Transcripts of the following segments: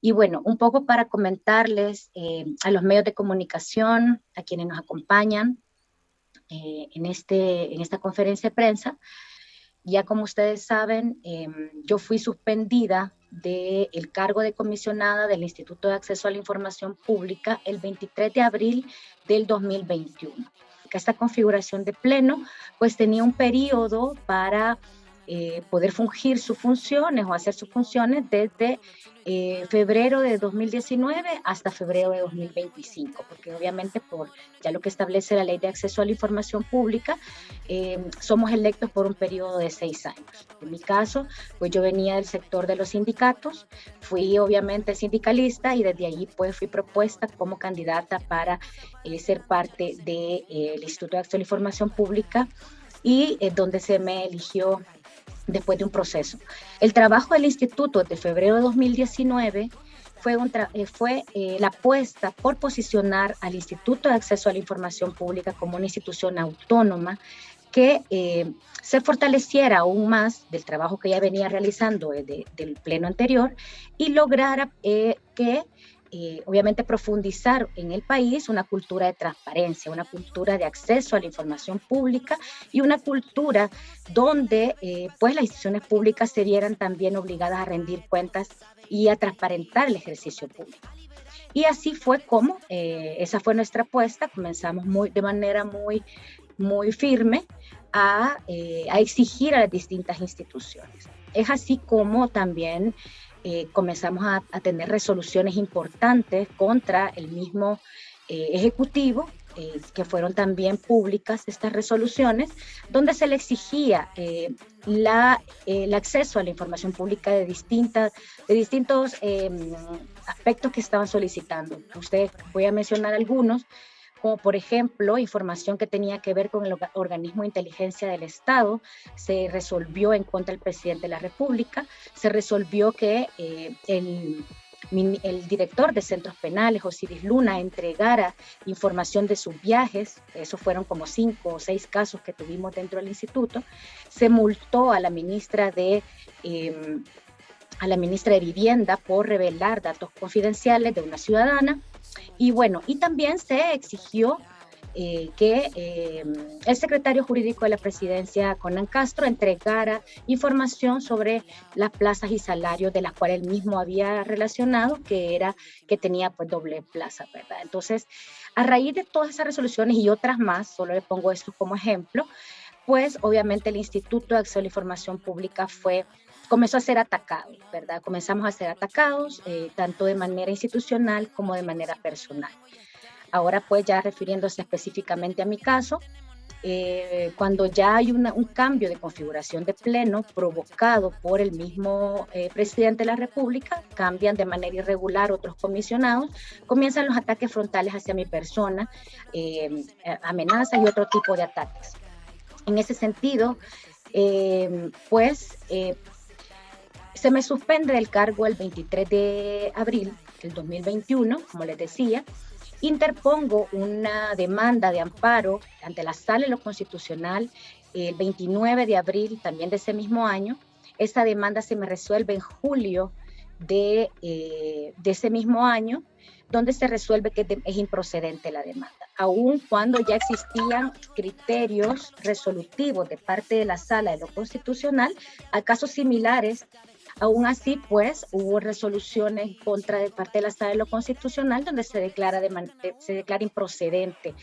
Y bueno, un poco para comentarles a los medios de comunicación, a quienes nos acompañan en esta conferencia de prensa. Ya como ustedes saben, yo fui suspendida del cargo de comisionada del Instituto de Acceso a la Información Pública el 23 de abril del 2021. Esta configuración de pleno pues tenía un periodo para poder fungir sus funciones o hacer sus funciones desde febrero de 2019 hasta febrero de 2025, porque obviamente por ya lo que establece la Ley de Acceso a la Información Pública, somos electos por un periodo de 6 años. En mi caso, pues yo venía del sector de los sindicatos, fui obviamente sindicalista y desde allí pues fui propuesta como candidata para ser parte del Instituto de Acceso a la Información Pública y donde se me eligió después de un proceso. El trabajo del instituto de febrero de 2019 fue la apuesta por posicionar al Instituto de Acceso a la Información Pública como una institución autónoma que se fortaleciera aún más del trabajo que ya venía realizando del pleno anterior y lograra que obviamente profundizar en el país una cultura de transparencia, una cultura de acceso a la información pública y una cultura donde pues las instituciones públicas se vieran también obligadas a rendir cuentas y a transparentar el ejercicio público. Y así fue como esa fue nuestra apuesta. Comenzamos de manera muy firme a exigir a las distintas instituciones. Es así como también comenzamos a tener resoluciones importantes contra el mismo Ejecutivo, que fueron también públicas estas resoluciones, donde se le exigía el acceso a la información pública de distintos aspectos que estaban solicitando. Ustedes, voy a mencionar algunos, como por ejemplo información que tenía que ver con el organismo de inteligencia del Estado, se resolvió en contra del presidente de la República, se resolvió que el director de centros penales, Osiris Luna, entregara información de sus viajes. Esos fueron como 5 o 6 casos que tuvimos dentro del instituto. Se multó a la ministra de Vivienda por revelar datos confidenciales de una ciudadana. Y bueno, y también se exigió que el secretario jurídico de la presidencia, Conan Castro, entregara información sobre las plazas y salarios de las cuales él mismo había relacionado que tenía pues doble plaza, ¿verdad? Entonces, a raíz de todas esas resoluciones y otras más, solo le pongo esto como ejemplo, pues obviamente el Instituto de Acceso a la Información Pública comenzó a ser atacado, ¿verdad? Comenzamos a ser atacados tanto de manera institucional como de manera personal. Ahora pues ya refiriéndose específicamente a mi caso, cuando ya hay un cambio de configuración de pleno provocado por el mismo presidente de la República, cambian de manera irregular otros comisionados, comienzan los ataques frontales hacia mi persona, amenazas y otro tipo de ataques. En ese sentido, se me suspende del cargo el 23 de abril del 2021, como les decía. Interpongo una demanda de amparo ante la Sala de lo Constitucional el 29 de abril también de ese mismo año. Esta demanda se me resuelve en julio de ese mismo año, donde se resuelve que es improcedente la demanda, aun cuando ya existían criterios resolutivos de parte de la Sala de lo Constitucional a casos similares. Aún así, pues, hubo resoluciones en contra de parte de la Sala de lo Constitucional donde se declara improcedente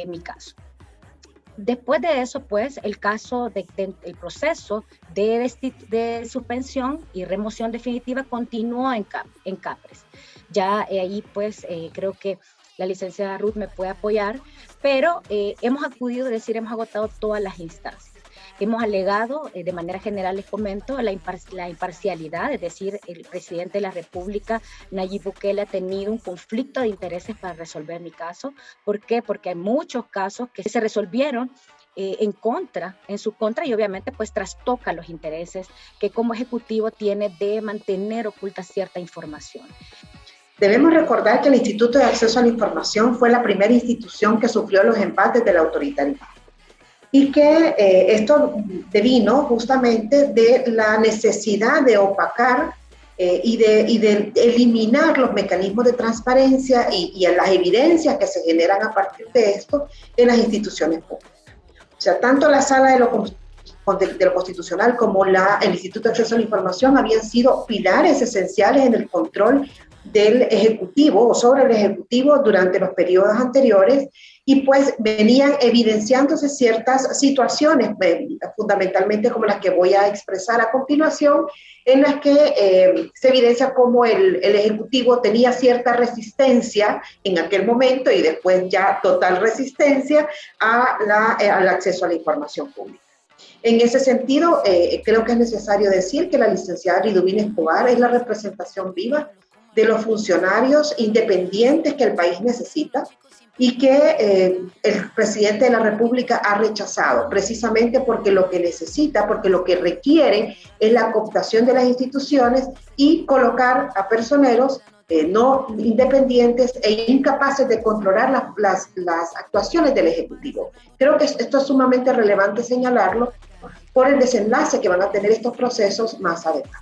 mi caso. Después de eso, pues, el proceso de suspensión y remoción definitiva continuó en CAPRES. Ya ahí, pues, creo que la licenciada Ruth me puede apoyar, pero hemos agotado todas las instancias. Hemos alegado, de manera general les comento, la imparcialidad, es decir, el presidente de la República, Nayib Bukele, ha tenido un conflicto de intereses para resolver mi caso. ¿Por qué? Porque hay muchos casos que se resolvieron en su contra y obviamente pues trastoca los intereses que como ejecutivo tiene de mantener oculta cierta información. Debemos recordar que el Instituto de Acceso a la Información fue la primera institución que sufrió los embates del autoritarismo. Y que esto devino justamente de la necesidad de opacar y de eliminar los mecanismos de transparencia y las evidencias que se generan a partir de esto en las instituciones públicas. O sea, tanto la Sala de lo Constitucional como el Instituto de Acceso a la Información habían sido pilares esenciales en el control del Ejecutivo o sobre el Ejecutivo durante los periodos anteriores, y pues venían evidenciándose ciertas situaciones, fundamentalmente como las que voy a expresar a continuación, en las que se evidencia cómo el Ejecutivo tenía cierta resistencia en aquel momento y después ya total resistencia al acceso a la información pública. En ese sentido, creo que es necesario decir que la licenciada Liduvina Escobar es la representación viva de los funcionarios independientes que el país necesita y que el presidente de la República ha rechazado, precisamente porque lo que necesita, porque lo que requiere es la cooptación de las instituciones y colocar a personeros no independientes e incapaces de controlar las actuaciones del Ejecutivo. Creo que esto es sumamente relevante señalarlo por el desenlace que van a tener estos procesos más adelante.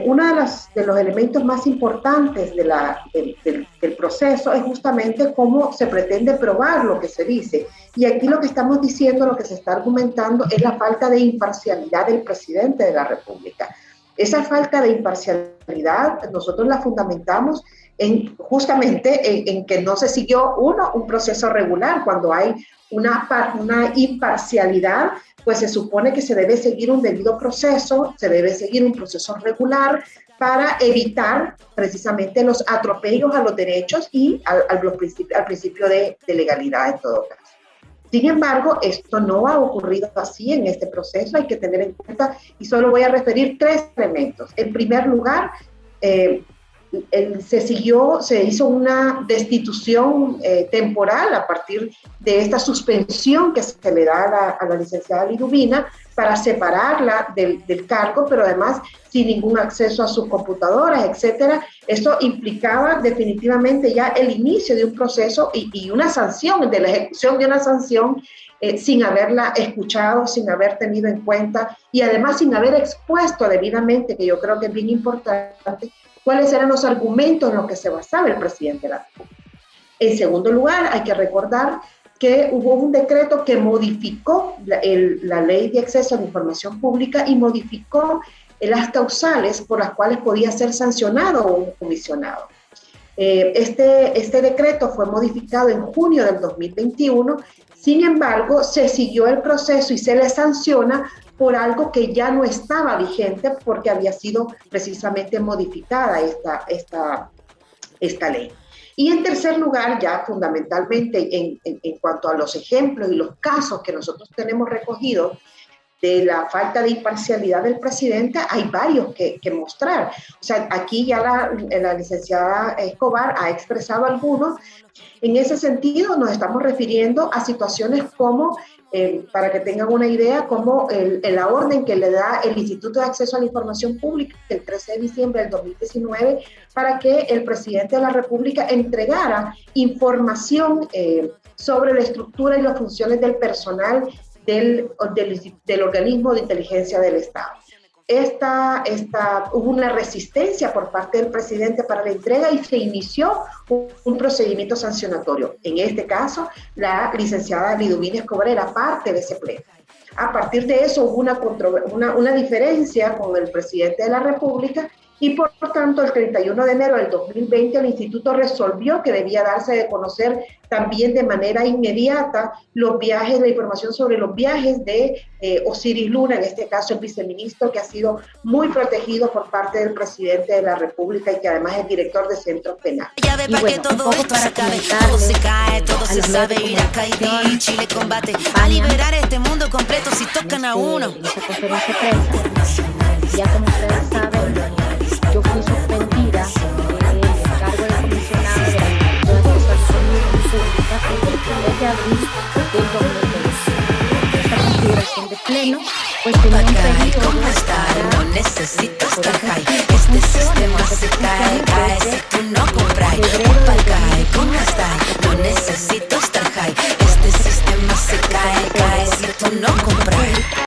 Uno de los elementos más importantes del proceso es justamente cómo se pretende probar lo que se dice. Y aquí lo que estamos diciendo, lo que se está argumentando, es la falta de imparcialidad del presidente de la República. Esa falta de imparcialidad nosotros la fundamentamos justamente en que no se siguió un proceso regular. Cuando hay una imparcialidad, pues se supone que se debe seguir un debido proceso, se debe seguir un proceso regular para evitar precisamente los atropellos a los derechos y al principio de legalidad en todo caso. Sin embargo, esto no ha ocurrido así en este proceso, hay que tener en cuenta, y solo voy a referir 3 elementos. En primer lugar, se hizo una destitución temporal a partir de esta suspensión que se le da a la licenciada Liduvina para separarla del cargo, pero además sin ningún acceso a sus computadoras, etcétera. Esto implicaba definitivamente ya el inicio de un proceso y una sanción, de la ejecución de una sanción sin haberla escuchado, sin haber tenido en cuenta y además sin haber expuesto debidamente, que yo creo que es bien importante, cuáles eran los argumentos en los que se basaba el presidente de la República. En segundo lugar, hay que recordar que hubo un decreto que modificó la ley de acceso a la información pública y modificó las causales por las cuales podía ser sancionado un comisionado. Este decreto fue modificado en junio del 2021, sin embargo, se siguió el proceso y se le sanciona por algo que ya no estaba vigente porque había sido precisamente modificada esta ley. Y en tercer lugar, ya fundamentalmente en cuanto a los ejemplos y los casos que nosotros tenemos recogidos de la falta de imparcialidad del presidente, hay varios que mostrar. O sea, aquí ya la licenciada Escobar ha expresado algunos. En ese sentido, nos estamos refiriendo a situaciones como, para que tengan una idea, como la orden que le da el Instituto de Acceso a la Información Pública el 13 de diciembre del 2019 para que el presidente de la República entregara información sobre la estructura y las funciones del personal del organismo de inteligencia del Estado. Hubo una resistencia por parte del presidente para la entrega y se inició un procedimiento sancionatorio. En este caso, la licenciada Liduvina Escobar era parte de ese pleno. A partir de eso hubo una diferencia con el presidente de la República y por tanto el 31 de enero del 2020 el instituto resolvió que debía darse de conocer también de manera inmediata la información sobre los viajes de Osiris Luna, en este caso el viceministro, que ha sido muy protegido por parte del presidente de la República y que además es director de centros penales. Y bueno, un poco para comentar, todo se cae, todo se sabe, Irak y Chile combate a liberar este mundo completo si tocan a uno. Esa conferencia de prensa, ya como ustedes saben, yo fui suspendida del cargo de comisionada de la Instituto de Acceso a la Información Pública el 23 de abril del 2020. Esta configuración de pleno pues tenía un periodo no necesito estar high. Este sistema se cae si tú no compras. ¿Cómo está? No necesito